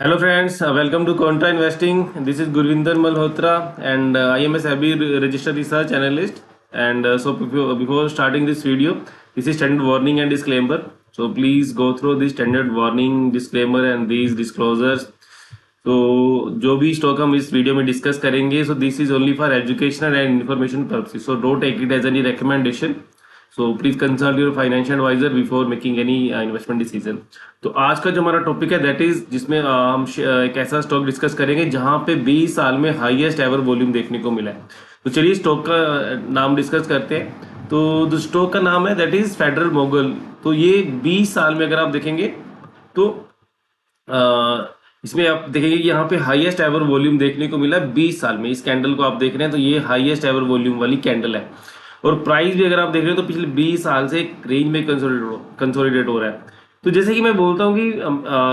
Hello friends, welcome to Contra Investing. This is Gurvinder Malhotra and I am a SEBI registered research analyst. And before starting this video, this is standard warning and disclaimer. So please go through this standard warning, disclaimer and these disclosures. तो जो भी stock हम इस video में discuss करेंगे, so this is only for educational and information purposes. So don't take it as any recommendation. So please consult your financial adviser before making any investment decision. तो आज का जो हमारा टॉपिक है दैट इज जिसमें हम एक ऐसा स्टॉक डिस्कस करेंगे जहां पे 20 साल में हाईएस्ट एवर वॉल्यूम देखने को मिला है. तो चलिए स्टॉक का नाम डिस्कस करते हैं. तो जो स्टॉक का नाम है दैट इज फेडरल मोगल. तो ये 20 साल में अगर आप देखेंगे तो इसमें आप देखेंगे कि यहाँ पे हाईएस्ट एवर वॉल्यूम देखने को मिला है 20 साल में. इस कैंडल को आप देख रहे हैं तो ये हाईएस्ट एवर वॉल्यूम वाली कैंडल है. और प्राइस भी अगर आप देख रहे हो तो पिछले 20 साल से एक रेंज में कंसोलिडेट हो रहा है. तो जैसे कि मैं बोलता हूँ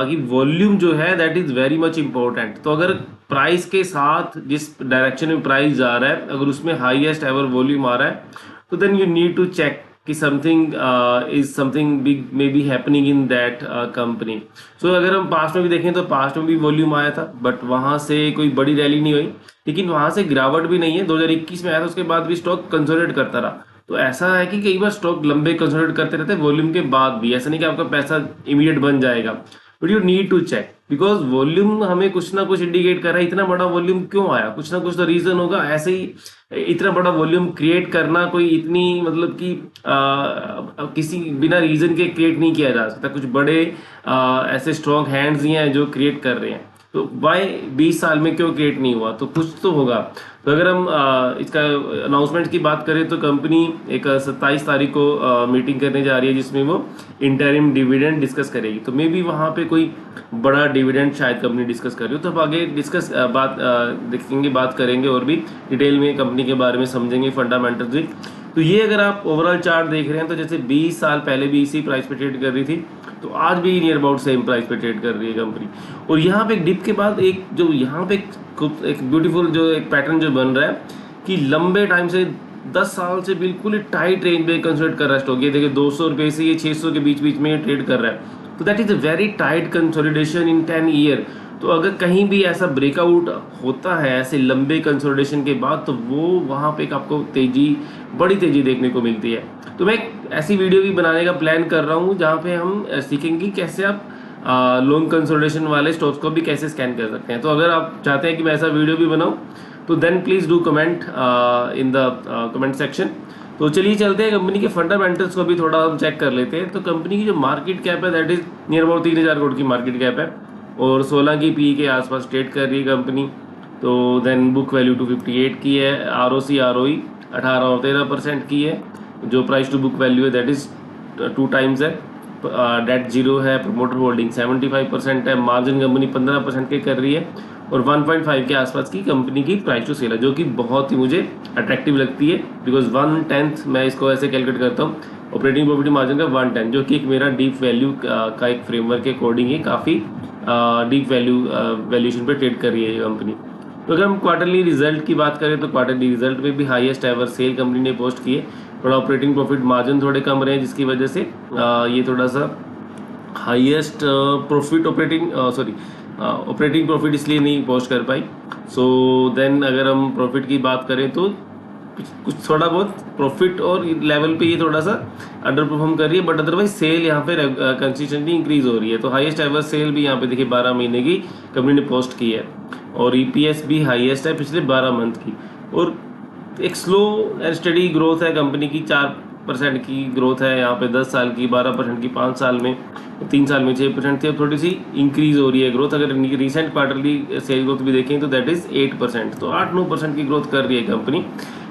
कि वॉल्यूम जो है that is very much important. तो अगर प्राइस के साथ जिस डायरेक्शन में प्राइस जा रहा है अगर उसमें हाईएस्ट एवर वॉल्यूम आ रहा है तो then you need to check कि something big may be happening in that company. So अगर हम पास्ट में भी देखें तो पास्ट में भी वॉल्यूम आया था बट वहां से कोई बड़ी रैली नहीं हुई. लेकिन वहां से गिरावट भी नहीं है. 2021 में आया था उसके बाद भी स्टॉक कंसोलिडेट करता रहा. तो ऐसा है कि कई बार स्टॉक लंबे कंसोलिडेट करते रहते हैं वॉल्यूम के बाद भी. ऐसा नहीं कि आपका पैसा इमीडिएट बन जाएगा but you need to check because volume हमें कुछ ना कुछ इंडिकेट कर रहा है. इतना बड़ा वॉल्यूम क्यों आया, कुछ ना कुछ तो रीजन होगा. ऐसे ही इतना बड़ा वॉल्यूम क्रिएट करना कोई इतनी मतलब कि किसी बिना रीजन के क्रिएट नहीं किया जा सकता. कुछ बड़े ऐसे स्ट्रॉन्ग हैंड्स ही हैं जो क्रिएट कर रहे हैं. तो वाई 20 साल में क्यों क्रिएट नहीं हुआ, तो कुछ तो होगा. तो अगर हम इसका अनाउंसमेंट की बात करें तो कंपनी एक 27 तारीख को मीटिंग करने जा रही है जिसमें वो इंटरिम डिविडेंड डिस्कस करेगी. तो मे बी वहाँ पे कोई बड़ा डिविडेंड शायद कंपनी डिस्कस कर रही हो. तो अब आगे डिस्कस देखेंगे, बात करेंगे और भी डिटेल में कंपनी के बारे में समझेंगे फंडामेंटल्स भी. तो ये अगर आप ओवरऑल चार्ट देख रहे हैं तो जैसे 20 साल पहले भी इसी प्राइस पे ट्रेड कर रही थी तो आज भी नियर अबाउट सेम प्राइस पे ट्रेड कर रही है कंपनी. और यहाँ पे डिप के बाद एक जो यहाँ पे एक ब्यूटीफुल जो एक पैटर्न जो बन रहा है कि लंबे टाइम से 10 साल से बिल्कुल ही टाइट रेंज में कंसोलिडेट कर रहा है स्टॉक. ये देखिए 200 रुपये से ये 600 के बीच बीच में ट्रेड कर रहा है. तो that is a very tight consolidation in 10 year. तो अगर कहीं भी ऐसा ब्रेकआउट होता है ऐसे लंबे कंसोलिडेशन के बाद तो वो वहाँ पे एक आपको बड़ी तेजी देखने को मिलती है. तो मैं एक ऐसी वीडियो भी बनाने का प्लान कर रहा हूँ जहाँ पे हम सीखेंगे कैसे आप लॉन्ग कंसोलिडेशन वाले स्टॉक्स को भी कैसे स्कैन कर सकते हैं. तो अगर आप चाहते हैं कि मैं ऐसा वीडियो भी बनाऊँ तो then please do comment in the comment section. तो चलिए चलते हैं कंपनी के फंडामेंटल्स को भी थोड़ा हम चेक कर लेते हैं. तो कंपनी की जो मार्केट कैप है that is near about 3000 crore की मार्केट कैप है और 16 की पी के आसपास ट्रेड कर रही है कंपनी. तो देन बुक वैल्यू 258 की है. ROC ROE 18 और 13% की है. जो प्राइस टू बुक वैल्यू है दैट इज 2 टाइम्स है. डेट जीरो है. प्रमोटर होल्डिंग 75% है. मार्जिन कंपनी 15% के कर रही है और 1.5 के आसपास की कंपनी की प्राइस टू सेल है जो कि बहुत ही मुझे अट्रैक्टिव लगती है बिकॉज 1/10 मैं इसको ऐसे कैलकुलेट करता हूँ ऑपरेटिंग प्रॉफिट मार्जिन का 1/10 जो कि एक मेरा डीप वैल्यू का एक फ्रेमवर्क के अकॉर्डिंग ही काफ़ी डीप वैल्यूएशन पे ट्रेड कर रही है ये कंपनी. तो अगर हम क्वार्टरली रिजल्ट की बात करें तो क्वार्टरली रिजल्ट में भी हाईएस्ट एवर सेल कंपनी ने पोस्ट किए. थोड़ा ऑपरेटिंग प्रॉफिट मार्जिन थोड़े कम रहे जिसकी वजह से ये थोड़ा सा हाईएस्ट ऑपरेटिंग प्रॉफिट इसलिए नहीं पोस्ट कर पाई. सो देन अगर हम प्रॉफिट की बात करें तो कुछ थोड़ा बहुत प्रॉफिट और लेवल पे ये थोड़ा सा अंडर परफॉर्म कर रही है बट अदरवाइज सेल यहाँ पे कंसिस्टेंटली इंक्रीज हो रही है. तो हाईएस्ट एवर सेल भी यहाँ पे देखिए 12 महीने की कंपनी ने पोस्ट की है और EPS भी हाईएस्ट है पिछले 12 मंथ की. और एक स्लो एंड स्टडी ग्रोथ है कंपनी की. 4% की ग्रोथ है यहाँ पे 10 साल की, 12% की 5 साल में, 3 साल में 6% थी. अब थोड़ी सी इंक्रीज हो रही है ग्रोथ. अगर रिसेंट क्वार्टरली सेल ग्रोथ भी देखें तो दैट इज 8%. तो 8-9% की ग्रोथ कर रही है कंपनी.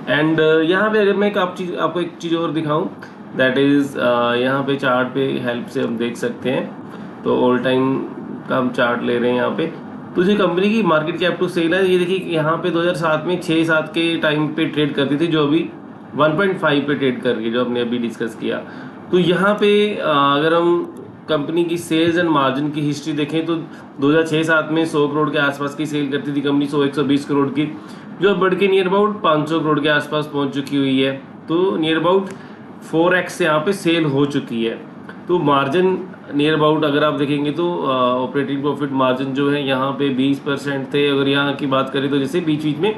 एंड यहाँ पे अगर मैं आपको एक चीज़ और दिखाऊं दैट इज यहाँ पे चार्ट पे हेल्प से हम देख सकते हैं. तो ऑल टाइम का हम चार्ट ले रहे हैं यहाँ पे. तो जो कंपनी की मार्केट कैप टू सेल है ये देखिए यहाँ पे 2007 में 6-7 के टाइम पे ट्रेड करती थी जो अभी 1.5 पे ट्रेड कर रही है जो हमने अभी डिस्कस किया. तो यहाँ पे अगर हम कंपनी की सेल्स एंड मार्जिन की हिस्ट्री देखें तो 2006-7 में 100 करोड़ के आसपास की सेल करती थी कंपनी, 100-120 करोड़ की, जो बढ़ के नियर अबाउट 500 करोड़ के आसपास पहुंच चुकी हुई है. तो नियर अबाउट 4x से यहाँ पे सेल हो चुकी है. तो मार्जिन नियर अबाउट अगर आप देखेंगे तो ऑपरेटिंग प्रॉफिट मार्जिन जो है यहाँ पे 20% थे। अगर यहाँ की बात करें तो जैसे बीच बीच में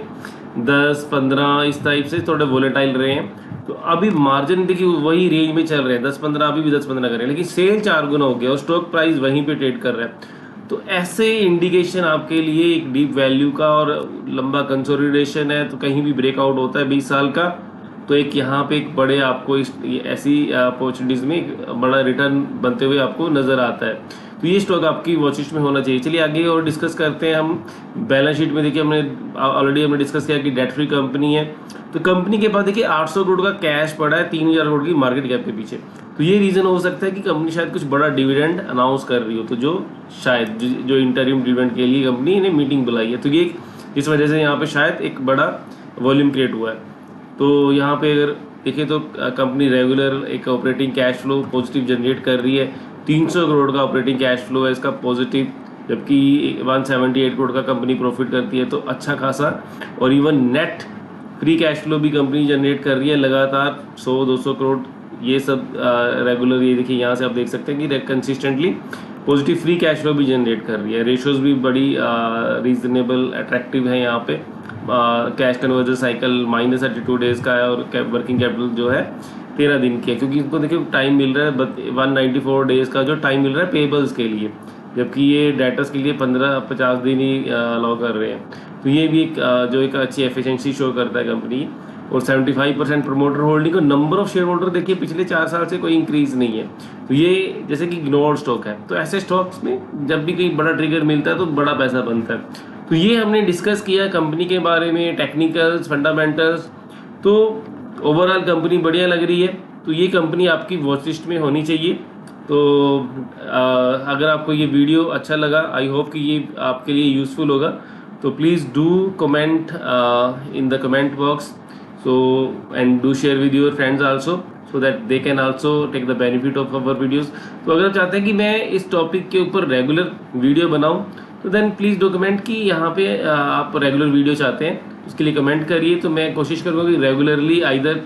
10-15 इस टाइप से थोड़े वोलेटाइल रहे हैं। तो अभी मार्जिन देखिए वही रेंज में चल रहे हैं, 10-15 अभी भी 10-15 कर रहे हैं, लेकिन सेल 4 गुना हो गया और स्टॉक प्राइस वहीं पे ट्रेड कर रहा है। तो ऐसे इंडिकेशन आपके लिए एक डीप वैल्यू का और लंबा कंसोलिडेशन है, तो कहीं भी ब्रेकआउट होता है 20 साल का तो एक यहाँ पे एक बड़े आपको ऐसी अपॉर्चुनिटीज में एक बड़ा रिटर्न बनते हुए आपको नजर आता है। तो ये स्टॉक आपकी वॉच लिस्ट में होना चाहिए। चलिए आगे और डिस्कस करते हैं हम। बैलेंस शीट में देखिए हमने ऑलरेडी डिस्कस किया कि डेट फ्री कंपनी है। तो कंपनी के पास देखिए 800 करोड़ का कैश पड़ा है 3000 करोड़ की मार्केट कैप के पीछे। तो ये रीजन हो सकता है कि कंपनी शायद कुछ बड़ा डिविडेंड अनाउंस कर रही हो, तो जो शायद जो इंटरिम डिविडेंड के लिए कंपनी ने मीटिंग बुलाई है, तो ये इस वजह से यहाँ पे शायद एक बड़ा वॉल्यूम क्रिएट हुआ है। तो यहाँ पे अगर देखें तो कंपनी रेगुलर एक operating cash flow positive generate कर रही है। 300 करोड़ का ऑपरेटिंग कैश फ्लो है इसका पॉजिटिव, जबकि 178 करोड़ का कंपनी प्रॉफिट करती है, तो अच्छा खासा। और even net free cash flow भी कंपनी जनरेट कर रही है लगातार 100-200 करोड़, ये सब रेगुलर। ये देखिए यहाँ से आप देख सकते हैं कि consistently positive free cash flow भी जनरेट कर रही है। रेशियोज भी बड़ी रीजनेबल अट्रैक्टिव है यहाँ पे। कैश कन्वर्जन साइकिल -32 डेज का है और वर्किंग कैपिटल जो है 13 दिन की है, क्योंकि इनको देखिए टाइम मिल रहा है 194 डेज का जो टाइम मिल रहा है पेबल्स के लिए, जबकि ये डेटर्स के लिए 15-50 दिन ही अलाउ कर रहे हैं। तो ये भी एक जो एक अच्छी एफिशिएंसी शो करता है कंपनी। और 75% प्रमोटर होल्डिंग और नंबर ऑफ शेयर होल्डर देखिए पिछले 4 साल से कोई इंक्रीज नहीं है। तो ये जैसे कि इग्नोर्ड स्टॉक है, तो ऐसे स्टॉक्स में जब भी कहीं बड़ा ट्रिगर मिलता है तो बड़ा पैसा बनता है। तो ये हमने डिस्कस किया कंपनी के बारे में, टेक्निकल्स, फंडामेंटल्स। तो ओवरऑल कंपनी बढ़िया लग रही है, तो ये कंपनी आपकी वॉच लिस्ट में होनी चाहिए। तो अगर आपको ये वीडियो अच्छा लगा, आई होप कि ये आपके लिए यूज़फुल होगा, तो please do comment in the comment box, so and do share with your friends also so that they can also take the benefit of our videos। तो अगर आप चाहते हैं कि मैं इस टॉपिक के ऊपर रेगुलर वीडियो बनाऊं, तो देन प्लीज़ डू कमेंट कि यहाँ पे आप रेगुलर वीडियो चाहते हैं, उसके लिए कमेंट करिए। तो मैं कोशिश करूँगा कि regularly either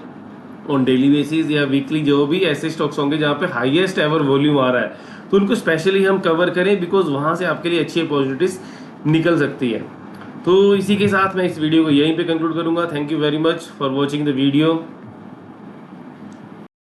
on daily basis या वीकली जो भी ऐसे स्टॉक्स होंगे जहाँ पे हाईएस्ट एवर वॉल्यूम आ रहा है, तो उनको स्पेशली हम कवर करें, बिकॉज वहाँ से आपके लिए अच्छी अपॉर्चुनिटीज निकल सकती है। तो इसी के साथ मैं इस वीडियो को यहीं पे कंक्लूड करूंगा। Thank you very much for watching the video.